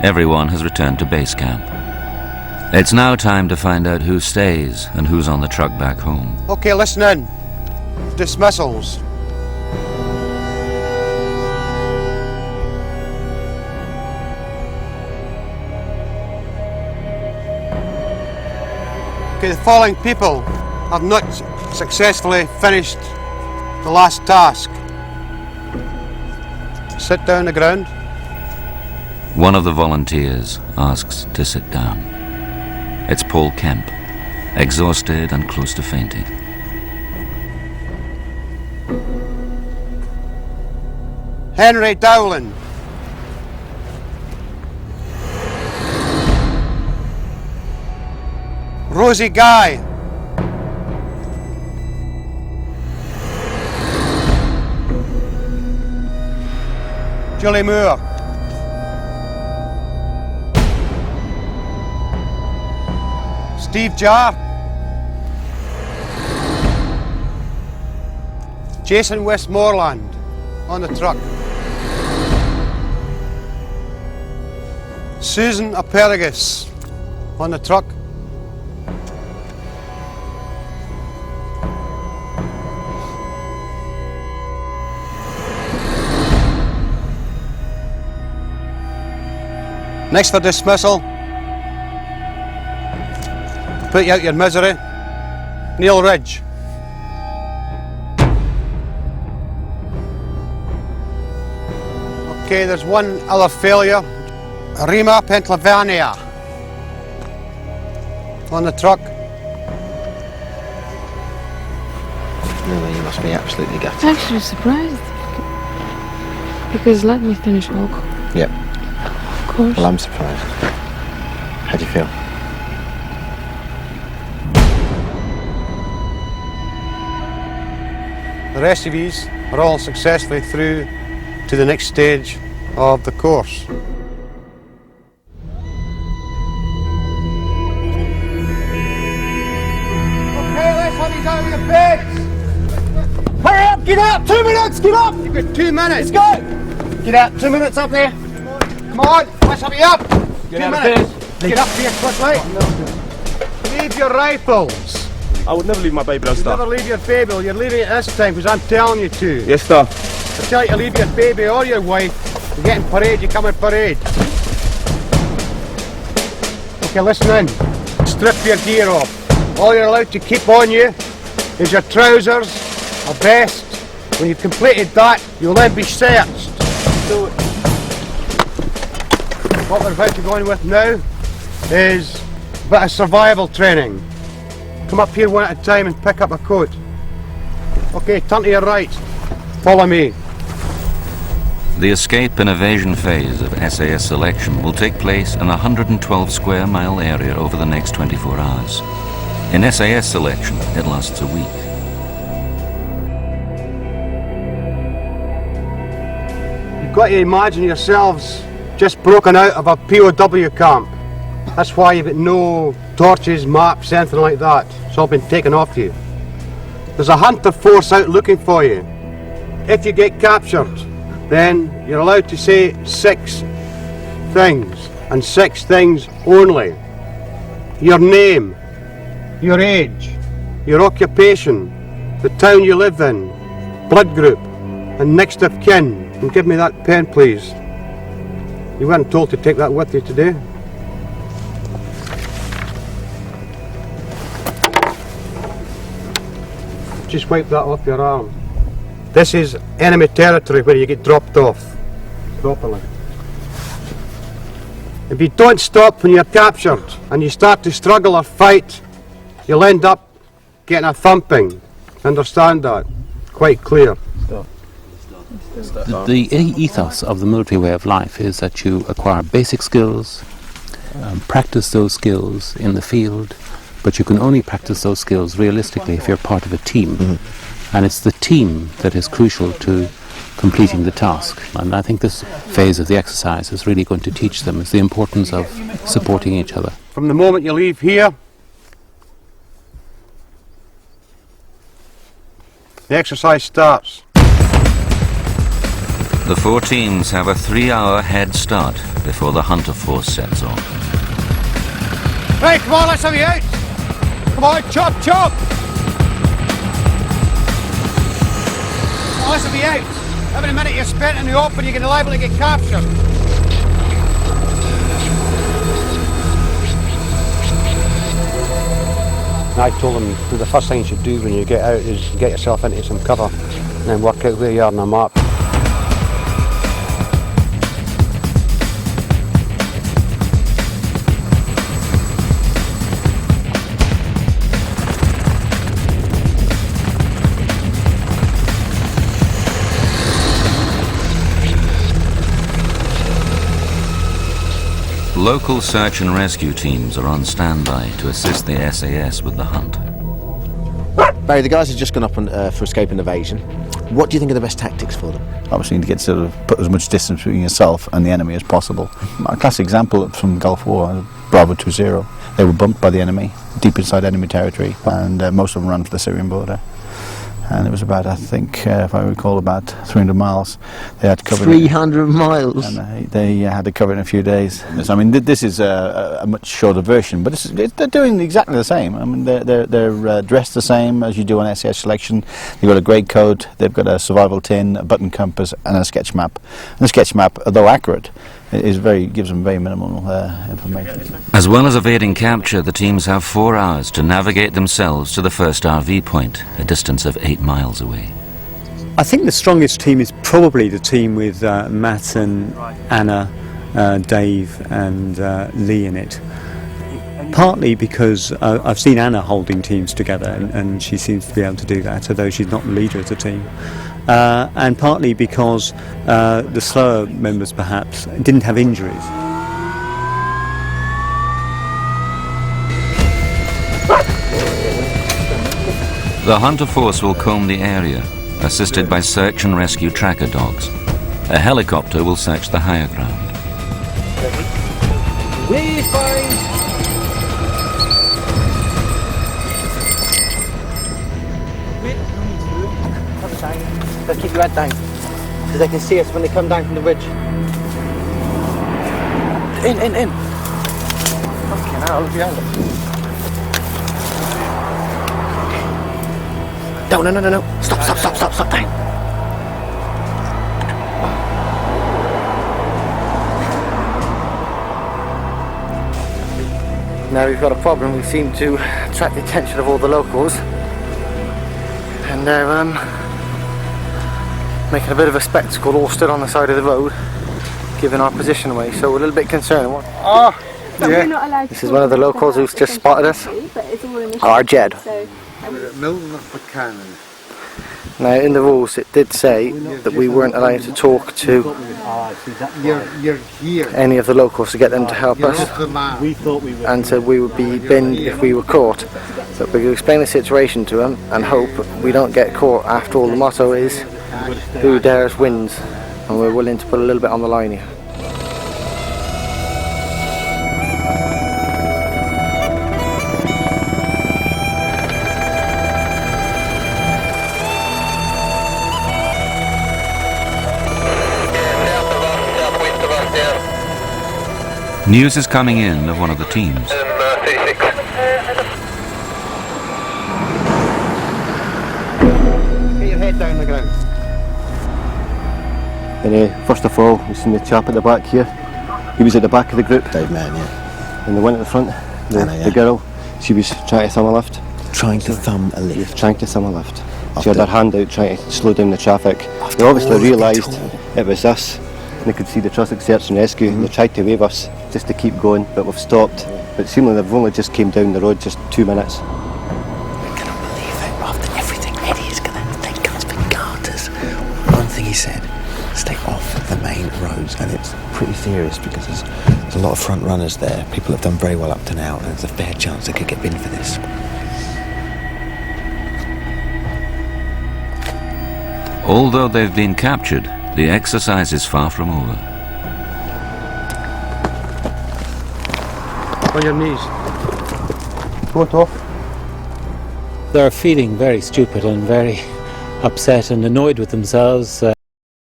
Everyone has returned to base camp. It's now time to find out who stays and who's on the truck back home. Okay, listen in. Dismissals. Okay, the following people have not successfully finished the last task. Sit down on the ground. One of the volunteers asks to sit down. It's Paul Kemp, exhausted and close to fainting. Henry Dowling. Rosie Guy. Julie Moore. Steve Jarr. Jason Westmoreland on the truck. Susan Apergus on the truck. Next for dismissal, put you out your misery, Neil Ridge. Okay, there's one other failure, Rima Pennsylvania on the truck. Really, you must be absolutely gutted. I'm actually surprised, because let me finish walk. Yep. Of course. Well, I'm surprised. How do you feel? The rest of these are all successfully through to the next stage of the course. Okay, let's have these out of your beds. Hurry up, get out, 2 minutes, get up! You've got 2 minutes. Let's go! Get out, 2 minutes up there. Come on, let's have you up. Get 2 out of minutes. bed. Get up here quickly. Leave your rifles. I would never leave my baby, though, You never stuff. leave your baby. Well, you're leaving it this time because I'm telling you to. Yes, stuff. I tell you to leave your baby or your wife. You get in parade, you come in parade. Okay, listen in. Strip your gear off. All you're allowed to keep on you is your trousers, a vest. When you've completed that, you'll then be searched. So, what we're about to go on with now is a bit of survival training. Come up here one at a time and pick up a coat. Okay, turn to your right. Follow me. The escape and evasion phase of S.A.S. selection will take place in a 112 square mile area over the next 24 hours. In S.A.S. selection, it lasts a week. You've got to imagine yourselves just broken out of a POW camp. That's why you've got no torches, maps, anything like that. It's all been taken off you. There's a hunter force out looking for you. If you get captured, then you're allowed to say 6 things, and 6 things only. Your name, your age, your occupation, the town you live in, blood group, and next of kin. And give me that pen, please. You weren't told to take that with you today. Just wipe that off your arm. This is enemy territory where you get dropped off properly. If you don't stop when you're captured and you start to struggle or fight, you'll end up getting a thumping. Understand that? Quite clear. The ethos of the military way of life is that you acquire basic skills, practice those skills in the field, but you can only practice those skills realistically if you're part of a team. Mm-hmm. And it's the team that is crucial to completing the task. And I think this phase of the exercise is really going to teach them is the importance of supporting each other. From the moment you leave here, the exercise starts. The four teams have a 3-hour head start before the hunter force sets off. Right, come on, let's have you out. Come on, chop, chop. Come on, let's have you out. Every minute you're spent in the open, you're liable to get captured. I told them the first thing you should do when you get out is get yourself into some cover and then work out where you are on the map. Local search and rescue teams are on standby to assist the S.A.S. with the hunt. Barry, the guys have just gone up on, for escape and evasion. What do you think are the best tactics for them? Obviously, you need to get sort of put as much distance between yourself and the enemy as possible. A classic example from Gulf War, Bravo 20. They were bumped by the enemy, deep inside enemy territory, and most of them ran for the Syrian border. And it was about, I think, if I recall, about 300 miles. They had to cover 300 miles? And they had to cover it in a few days. So, I mean, this is a much shorter version, but they're doing exactly the same. I mean, they're dressed the same as you do on S.A.S. selection. They've got a grey coat, they've got a survival tin, a button compass, and a sketch map. And the sketch map, although accurate, gives them very minimal information. As well as evading capture, the teams have 4 hours to navigate themselves to the first RV point, a distance of 8 miles away. I think the strongest team is probably the team with Matt and Anna, Dave and Lee in it. Partly because I've seen Anna holding teams together and she seems to be able to do that, although she's not the leader of the team. And partly because the slower members perhaps didn't have injuries. The hunter force will comb the area, assisted by search and rescue tracker dogs. A helicopter will search the higher ground. We find. Let's keep your head down, because they can see us when they come down from the ridge. In. Fucking hell, look behind them. No. Stop down. Now we've got a problem. We seem to attract the attention of all the locals. And they're making a bit of a spectacle, all stood on the side of the road, giving our position away, so we're a little bit concerned. Yeah. This is one of the locals who's just spotted us. Our Jed. Now in the rules it did say that we weren't allowed to talk to any of the locals to get them to help us, and so we would be binned if we were caught. But we could explain the situation to them and hope we don't get caught. After all, the motto is who dares wins, and we're willing to put a little bit on the line here. News is coming in of one of the teams. Get your head down the ground. And first of all, we've seen the chap at the back here. He was at the back of the group. Dave man, yeah. And the one at the front, Anna, yeah. the girl, she was trying to thumb a lift. Trying to thumb a lift? Trying to thumb a lift. After She had her hand out trying to slow down the traffic. They obviously realised it was us. And they could see the traffic search and rescue, and they tried to wave us just to keep going, but we've stopped. But seemingly they've only just came down the road just 2 minutes. I cannot believe it. After everything, Eddie is going to take us for garters. One thing he said, stay off the main roads, and it's pretty serious because there's a lot of front runners there. People have done very well up to now, and there's a fair chance they could get binned for this. Although they've been captured, the exercise is far from over. On your knees. Foot off. They're feeling very stupid and very upset and annoyed with themselves.